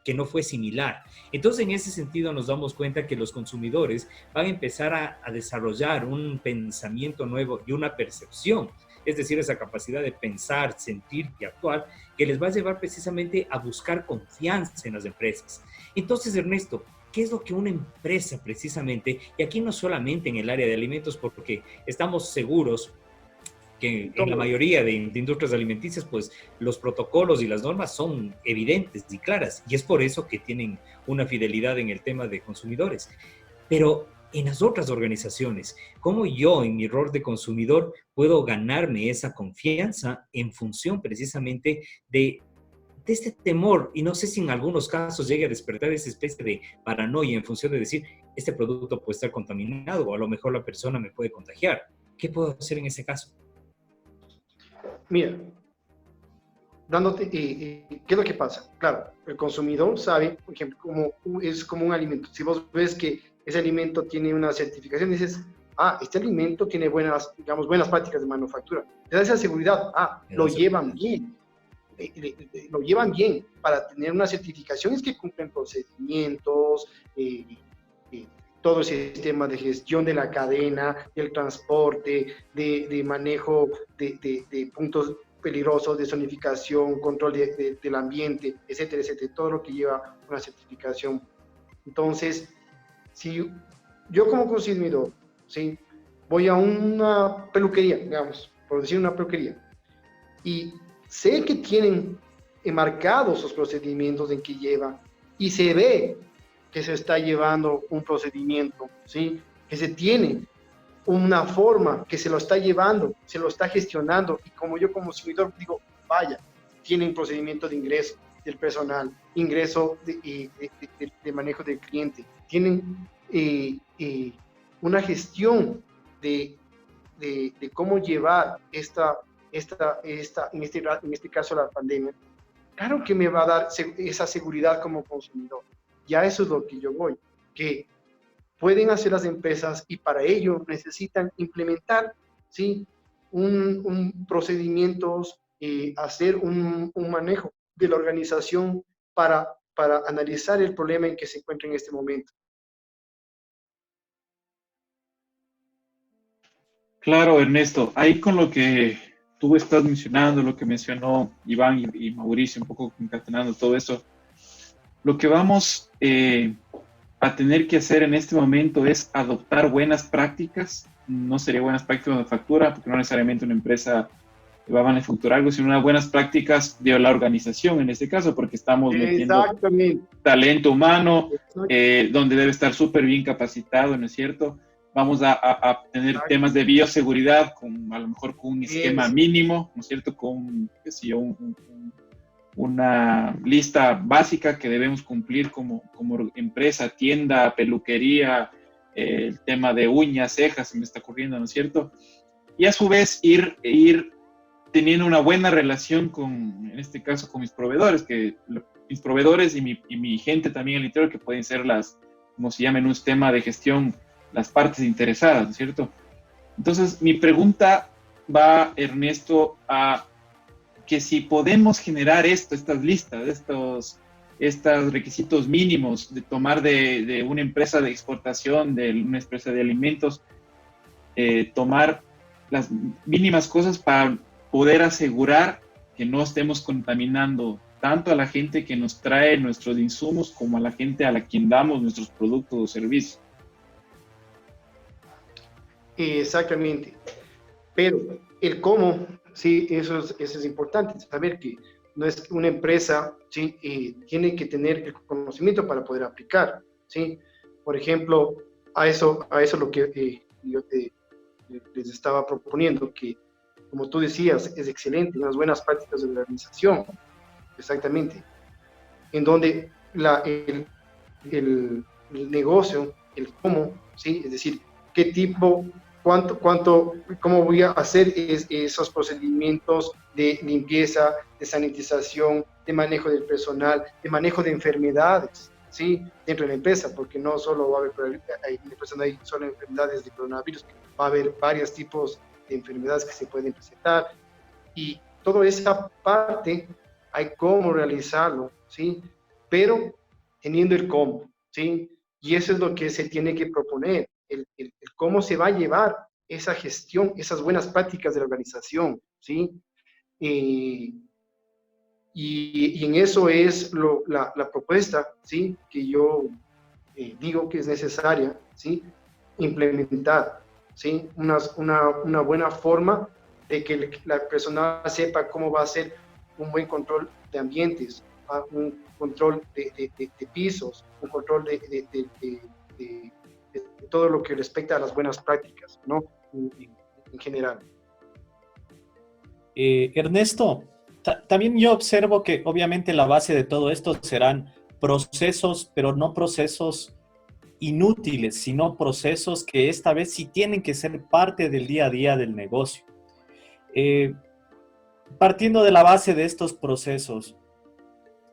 que no fue similar. Entonces, en ese sentido nos damos cuenta que los consumidores van a empezar a desarrollar un pensamiento nuevo y una percepción, es decir, esa capacidad de pensar, sentir y actuar, que les va a llevar precisamente a buscar confianza en las empresas. Entonces, Ernesto, ¿qué es lo que una empresa precisamente, y aquí no solamente en el área de alimentos, porque estamos seguros que en la mayoría de industrias alimenticias, pues los protocolos y las normas son evidentes y claras, y es por eso que tienen una fidelidad en el tema de consumidores. Pero en las otras organizaciones, ¿cómo yo en mi rol de consumidor puedo ganarme esa confianza en función precisamente de este temor? Y no sé si en algunos casos llegue a despertar esa especie de paranoia en función de decir, este producto puede estar contaminado o a lo mejor la persona me puede contagiar. ¿Qué puedo hacer en ese caso? Mira, ¿qué es lo que pasa? Claro, el consumidor sabe, por ejemplo, es como un alimento. Si vos ves que ese alimento tiene una certificación, dices, este alimento tiene buenas prácticas de manufactura. Te da esa seguridad, lo llevan bien. Lo llevan bien para tener una certificación, es que cumplen procedimientos, todo el sistema de gestión de la cadena, del transporte, de manejo de puntos peligrosos, de zonificación, control del ambiente, etcétera, etcétera, todo lo que lleva una certificación. Entonces, si yo como consumidor, ¿sí? Voy a una peluquería, digamos, por decir una peluquería, y sé que tienen enmarcados sus procedimientos en que lleva, y se ve que se está llevando un procedimiento, ¿sí? Que se tiene una forma, que se lo está llevando, se lo está gestionando, y como yo como consumidor digo, vaya, tienen procedimiento de ingreso del personal, ingreso de manejo del cliente, tienen una gestión de cómo llevar en este caso la pandemia. Claro que me va a dar esa seguridad como consumidor. Ya eso es lo que yo voy, que pueden hacer las empresas y para ello necesitan implementar, ¿sí? un procedimientos, hacer un manejo de la organización para analizar el problema en que se encuentra en este momento. Claro, Ernesto, ahí con lo que tú estás mencionando, lo que mencionó Iván y Mauricio, un poco concatenando todo eso, lo que vamos a tener que hacer en este momento es adoptar buenas prácticas. No sería buenas prácticas de manufactura, porque no necesariamente una empresa va a manufacturar algo, sino unas buenas prácticas de la organización, en este caso, porque estamos metiendo talento humano, donde debe estar súper bien capacitado, ¿no es cierto? Vamos a tener temas de bioseguridad, a lo mejor con un esquema mínimo, ¿no es cierto? Con, qué sé yo, una lista básica que debemos cumplir como empresa, tienda, peluquería, el tema de uñas, cejas, se me está ocurriendo, ¿no es cierto? Y a su vez ir teniendo una buena relación en este caso, con mis proveedores, mis proveedores y mi gente también al interior, que pueden ser las como se llama en un sistema de gestión, las partes interesadas, ¿no es cierto? Entonces, mi pregunta va, Ernesto, a que si podemos generar estas listas, estos requisitos mínimos de tomar de una empresa de exportación, de una empresa de alimentos, tomar las mínimas cosas para poder asegurar que no estemos contaminando tanto a la gente que nos trae nuestros insumos como a la gente a la quien damos nuestros productos o servicios. Exactamente. Pero el cómo, sí, eso es importante, saber que no es una empresa, sí, tiene que tener el conocimiento para poder aplicar, sí. Por ejemplo, a eso lo que yo les estaba proponiendo, que como tú decías, es excelente, unas buenas prácticas de la organización, exactamente, en donde el negocio, el cómo, sí, es decir, qué tipo, cómo voy a hacer esos procedimientos de limpieza, de sanitización, de manejo del personal, de manejo de enfermedades, ¿sí? Dentro de la empresa, porque no solo va a haber, en la empresa no hay solo enfermedades de coronavirus, va a haber varios tipos de enfermedades que se pueden presentar, y toda esa parte hay cómo realizarlo, ¿sí? Pero teniendo el cómo, ¿sí? Y eso es lo que se tiene que proponer, el cómo se va a llevar esa gestión, esas buenas prácticas de la organización, ¿sí? Y en eso es la propuesta, ¿sí? Que yo digo que es necesaria, ¿sí? Implementar, ¿sí? Una buena forma de que la persona sepa cómo va a hacer un buen control de ambientes, un control de pisos, un control de todo lo que respecta a las buenas prácticas, ¿no? En general. Ernesto, también yo observo que obviamente la base de todo esto serán procesos, pero no procesos inútiles, sino procesos que esta vez sí tienen que ser parte del día a día del negocio. Partiendo de la base de estos procesos,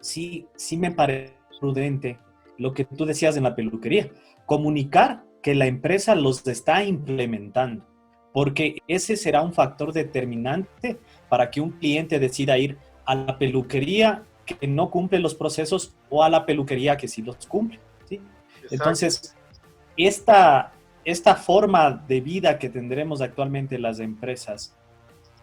sí me parece prudente lo que tú decías en la peluquería, comunicar que la empresa los está implementando, porque ese será un factor determinante para que un cliente decida ir a la peluquería que no cumple los procesos o a la peluquería que sí los cumple, ¿sí? Entonces, esta forma de vida que tendremos actualmente las empresas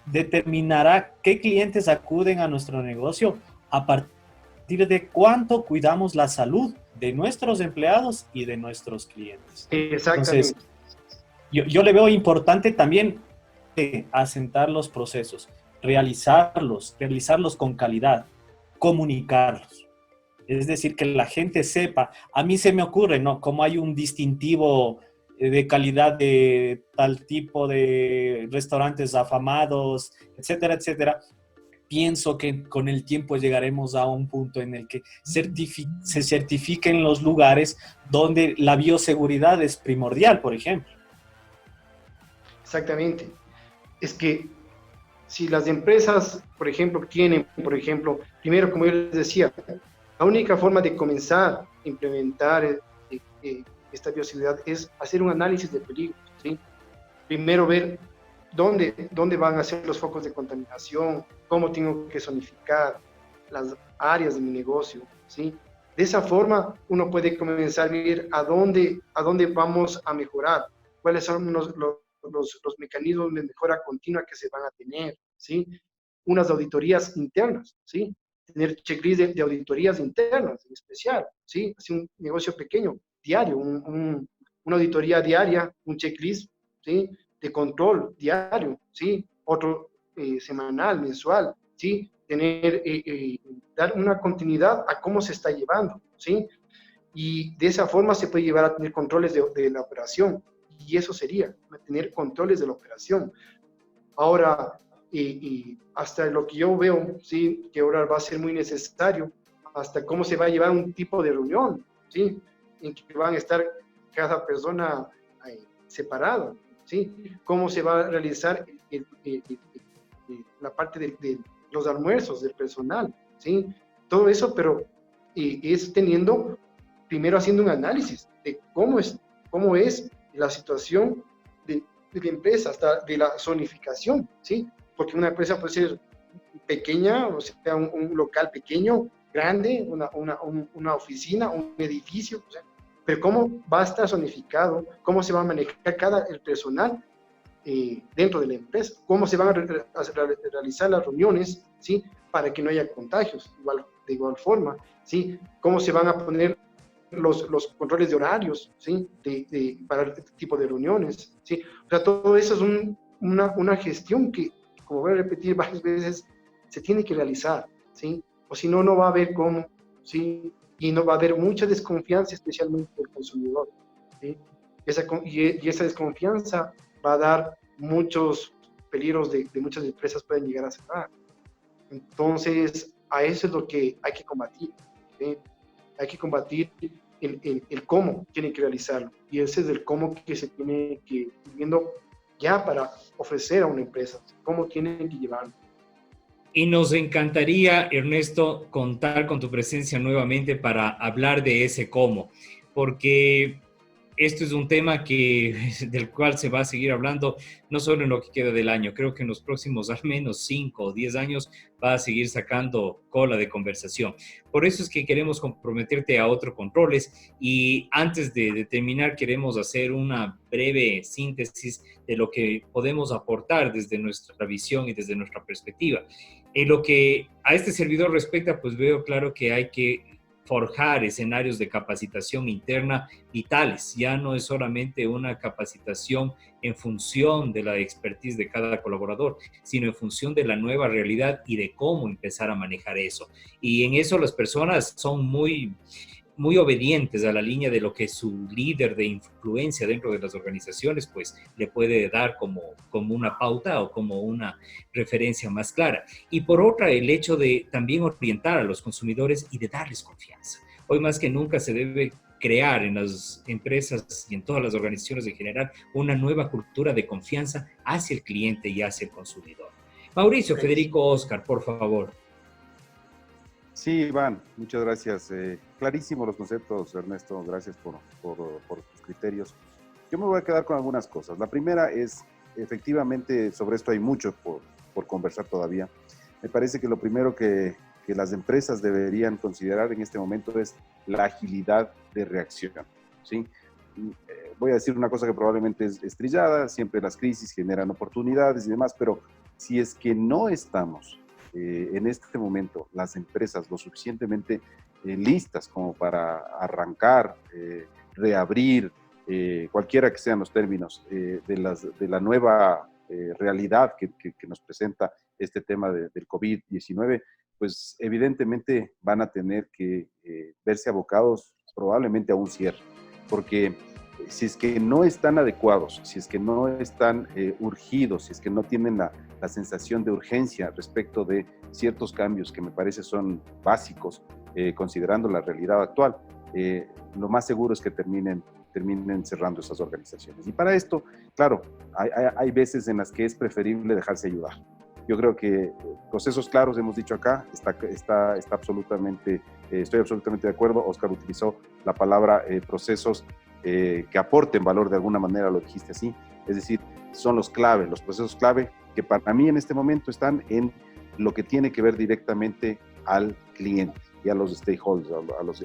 determinará qué clientes acuden a nuestro negocio a partir de cuánto cuidamos la salud de nuestros empleados y de nuestros clientes. Exactamente. Entonces, yo le veo importante también asentar los procesos, realizarlos con calidad, comunicarlos. Es decir, que la gente sepa. A mí se me ocurre, ¿no? Como hay un distintivo de calidad de tal tipo de restaurantes afamados, etcétera, etcétera. Pienso que con el tiempo llegaremos a un punto en el que se certifiquen los lugares donde la bioseguridad es primordial, por ejemplo. Exactamente. Es que si las empresas, por ejemplo, tienen, primero, como yo les decía, la única forma de comenzar a implementar esta bioseguridad es hacer un análisis de peligro, ¿sí? Primero ver dónde van a ser los focos de contaminación, cómo tengo que zonificar las áreas de mi negocio, ¿sí? De esa forma uno puede comenzar a ver a dónde vamos a mejorar, cuáles son los mecanismos de mejora continua que se van a tener, ¿sí? Unas auditorías internas, ¿sí? Tener checklist de auditorías internas, en especial, ¿sí? Así un negocio pequeño, diario, una auditoría diaria, un checklist, ¿sí? De control diario, ¿sí? Otro semanal, mensual, ¿sí? Dar una continuidad a cómo se está llevando, ¿sí? Y de esa forma se puede llevar a tener controles de la operación, y eso sería, tener controles de la operación. Ahora, hasta lo que yo veo, ¿sí? Que ahora va a ser muy necesario, hasta cómo se va a llevar un tipo de reunión, ¿sí? En que van a estar cada persona separada, ¿sí? Cómo se va a realizar la parte de los almuerzos del personal, ¿sí? Todo eso, pero es teniendo primero haciendo un análisis de cómo es la situación de la empresa, hasta de la zonificación, ¿sí? Porque una empresa puede ser pequeña, o sea, un local pequeño, grande, una oficina, un edificio, o sea, pero cómo va a estar zonificado, cómo se va a manejar el personal dentro de la empresa, cómo se van a realizar las reuniones, ¿sí? Para que no haya contagios, de igual forma, ¿sí? Cómo se van a poner los controles de horarios, ¿sí? Para este tipo de reuniones, ¿sí? O sea, todo eso es una gestión que, como voy a repetir varias veces, se tiene que realizar, ¿sí? O si no, no va a haber cómo, ¿sí? Y no va a haber mucha desconfianza, especialmente del consumidor, ¿sí? Y esa desconfianza va a dar muchos peligros de muchas empresas pueden llegar a cerrar. Entonces, a eso es lo que hay que combatir, ¿sí? Hay que combatir el cómo tienen que realizarlo. Y ese es el cómo que se tiene que ir viendo ya para ofrecer a una empresa, cómo tienen que llevarlo. Y nos encantaría, Ernesto, contar con tu presencia nuevamente para hablar de ese cómo, porque esto es un tema del cual se va a seguir hablando no solo en lo que queda del año, creo que en los próximos al menos 5 o 10 años va a seguir sacando cola de conversación. Por eso es que queremos comprometerte a otros controles y antes de terminar queremos hacer una breve síntesis de lo que podemos aportar desde nuestra visión y desde nuestra perspectiva. En lo que a este servidor respecta, pues veo claro que hay que forjar escenarios de capacitación interna vitales. Ya no es solamente una capacitación en función de la expertise de cada colaborador, sino en función de la nueva realidad y de cómo empezar a manejar eso. Y en eso las personas son muy obedientes a la línea de lo que su líder de influencia dentro de las organizaciones pues le puede dar como una pauta o como una referencia más clara. Y por otra, el hecho de también orientar a los consumidores y de darles confianza. Hoy más que nunca se debe crear en las empresas y en todas las organizaciones en general una nueva cultura de confianza hacia el cliente y hacia el consumidor. Mauricio, Federico, Oscar, por favor. Sí, Iván, muchas gracias. Clarísimos los conceptos, Ernesto, gracias por tus criterios. Yo me voy a quedar con algunas cosas. La primera es, efectivamente, sobre esto hay mucho por conversar todavía. Me parece que lo primero que las empresas deberían considerar en este momento es la agilidad de reacción, ¿sí? Voy a decir una cosa que probablemente es trillada, siempre las crisis generan oportunidades y demás, pero si es que no estamos en este momento las empresas lo suficientemente listas como para arrancar, reabrir, cualquiera que sean los términos de la nueva realidad que nos presenta este tema del COVID-19, pues evidentemente van a tener que verse abocados probablemente a un cierre, porque si es que no están adecuados, si es que no están urgidos, si es que no tienen la sensación de urgencia respecto de ciertos cambios que me parece son básicos, considerando la realidad actual, lo más seguro es que terminen cerrando esas organizaciones. Y para esto, claro, hay veces en las que es preferible dejarse ayudar. Yo creo que procesos claros, hemos dicho acá, está absolutamente, estoy absolutamente de acuerdo. Oscar utilizó la palabra procesos que aporten valor de alguna manera, lo dijiste así, es decir, son los procesos clave que para mí en este momento están en lo que tiene que ver directamente al cliente y a los stakeholders,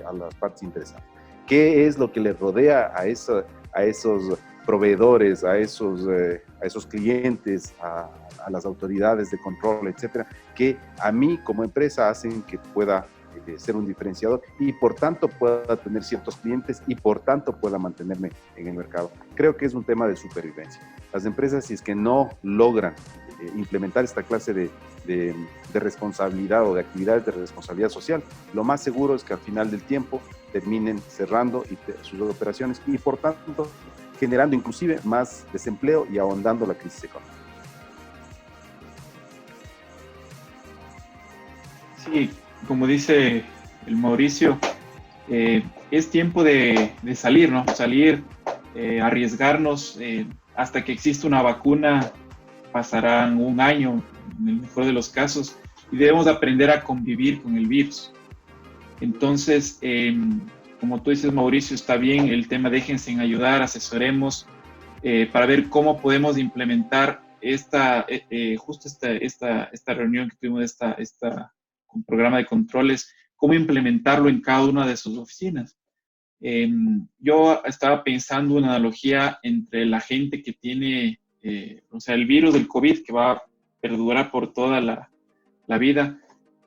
a las partes interesadas. ¿Qué es lo que le rodea a esos proveedores, a esos clientes, a las autoridades de control, etcétera, que a mí como empresa hacen que pueda ser un diferenciador y por tanto pueda tener ciertos clientes y por tanto pueda mantenerme en el mercado? Creo que es un tema de supervivencia. Las empresas, si es que no logran implementar esta clase de responsabilidad o de actividades de responsabilidad social, lo más seguro es que al final del tiempo terminen cerrando sus operaciones y por tanto generando inclusive más desempleo y ahondando la crisis económica. Sí, como dice el Mauricio, es tiempo de salir, ¿no? Salir, arriesgarnos, hasta que exista una vacuna, pasarán un año, en el mejor de los casos, y debemos aprender a convivir con el virus. Entonces, como tú dices, Mauricio, está bien el tema, déjense en ayudar, asesoremos para ver cómo podemos implementar justo esta reunión que tuvimos, un programa de controles, cómo implementarlo en cada una de sus oficinas. Yo estaba pensando una analogía entre la gente que tiene, o sea, el virus del COVID que va a perdurar por toda la vida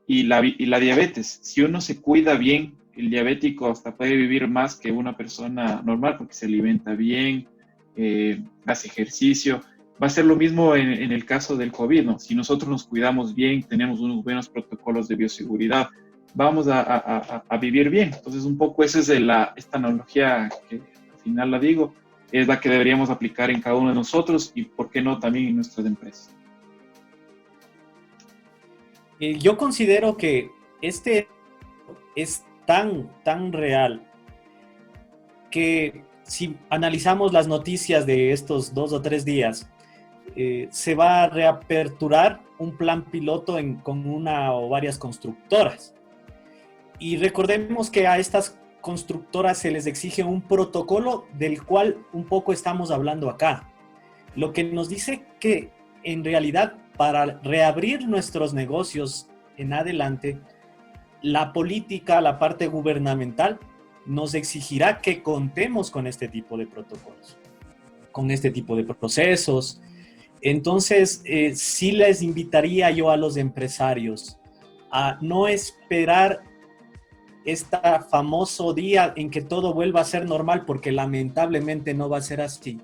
y la diabetes. Si uno se cuida bien, el diabético hasta puede vivir más que una persona normal porque se alimenta bien, hace ejercicio. Va a ser lo mismo en el caso del COVID, ¿no? Si nosotros nos cuidamos bien, tenemos unos buenos protocolos de bioseguridad, vamos a vivir bien. Entonces, un poco esa es esta analogía que al final la digo, es la que deberíamos aplicar en cada uno de nosotros y, ¿por qué no, también en nuestras empresas? Yo considero que este es tan real que si analizamos las noticias de estos 2 o 3 días, se va a reaperturar un plan piloto con una o varias constructoras. Y recordemos que a estas constructoras se les exige un protocolo del cual un poco estamos hablando acá. Lo que nos dice que en realidad para reabrir nuestros negocios en adelante, la política, la parte gubernamental, nos exigirá que contemos con este tipo de protocolos, con este tipo de procesos. Entonces, sí les invitaría yo a los empresarios a no esperar este famoso día en que todo vuelva a ser normal, porque lamentablemente no va a ser así.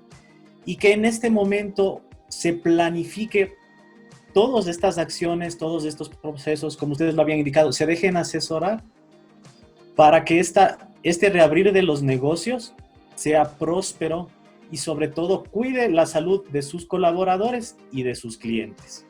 Y que en este momento se planifique todas estas acciones, todos estos procesos, como ustedes lo habían indicado, se dejen asesorar para que este reabrir de los negocios sea próspero y sobre todo cuide la salud de sus colaboradores y de sus clientes.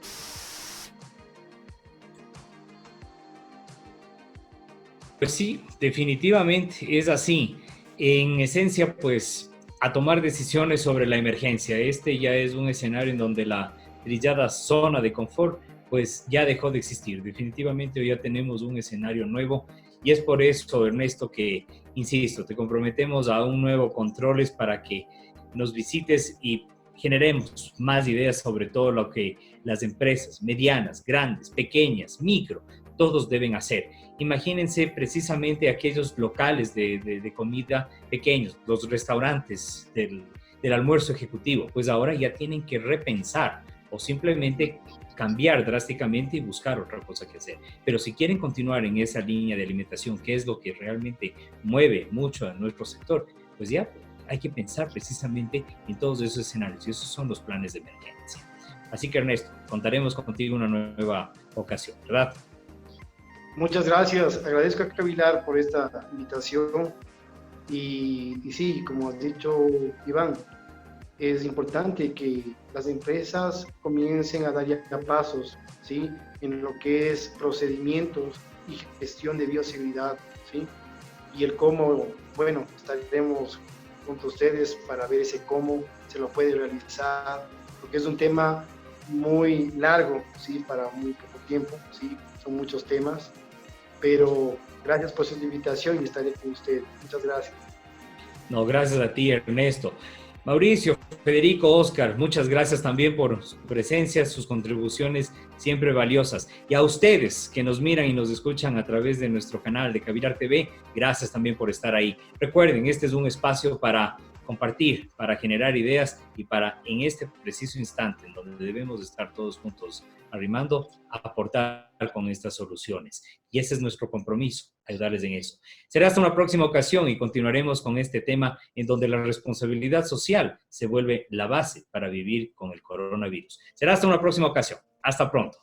Pues sí, definitivamente es así. En esencia, pues, a tomar decisiones sobre la emergencia. Este ya es un escenario en donde la trillada zona de confort, pues ya dejó de existir. Definitivamente hoy ya tenemos un escenario nuevo y es por eso, Ernesto, que, insisto, te comprometemos a un nuevo controles para que nos visites y generemos más ideas sobre todo lo que las empresas medianas, grandes, pequeñas, micro, todos deben hacer. Imagínense precisamente aquellos locales de comida pequeños, los restaurantes del almuerzo ejecutivo, pues ahora ya tienen que repensar o simplemente cambiar drásticamente y buscar otra cosa que hacer. Pero si quieren continuar en esa línea de alimentación, que es lo que realmente mueve mucho a nuestro sector, pues ya hay que pensar precisamente en todos esos escenarios y esos son los planes de emergencia. Así que, Ernesto, contaremos contigo en una nueva ocasión, ¿verdad? Muchas gracias. Agradezco a Cavilar por esta invitación. Y sí, como has dicho, Iván, es importante que las empresas comiencen a dar ya pasos, ¿sí?, en lo que es procedimientos y gestión de bioseguridad, ¿sí? Y el cómo, bueno, estaremos junto a ustedes para ver ese cómo se lo puede realizar, porque es un tema muy largo, ¿sí?, para muy poco tiempo, ¿sí?, son muchos temas, pero gracias por su invitación y estaré con ustedes. Muchas gracias. No, gracias a ti, Ernesto. Mauricio, Federico, Oscar, muchas gracias también por su presencia, sus contribuciones siempre valiosas. Y a ustedes que nos miran y nos escuchan a través de nuestro canal de Cavilar TV, gracias también por estar ahí. Recuerden, este es un espacio para compartir, para generar ideas y para, en este preciso instante en donde debemos estar todos juntos arrimando, aportar con estas soluciones. Y ese es nuestro compromiso, ayudarles en eso. Será hasta una próxima ocasión y continuaremos con este tema en donde la responsabilidad social se vuelve la base para vivir con el coronavirus. Será hasta una próxima ocasión. Hasta pronto.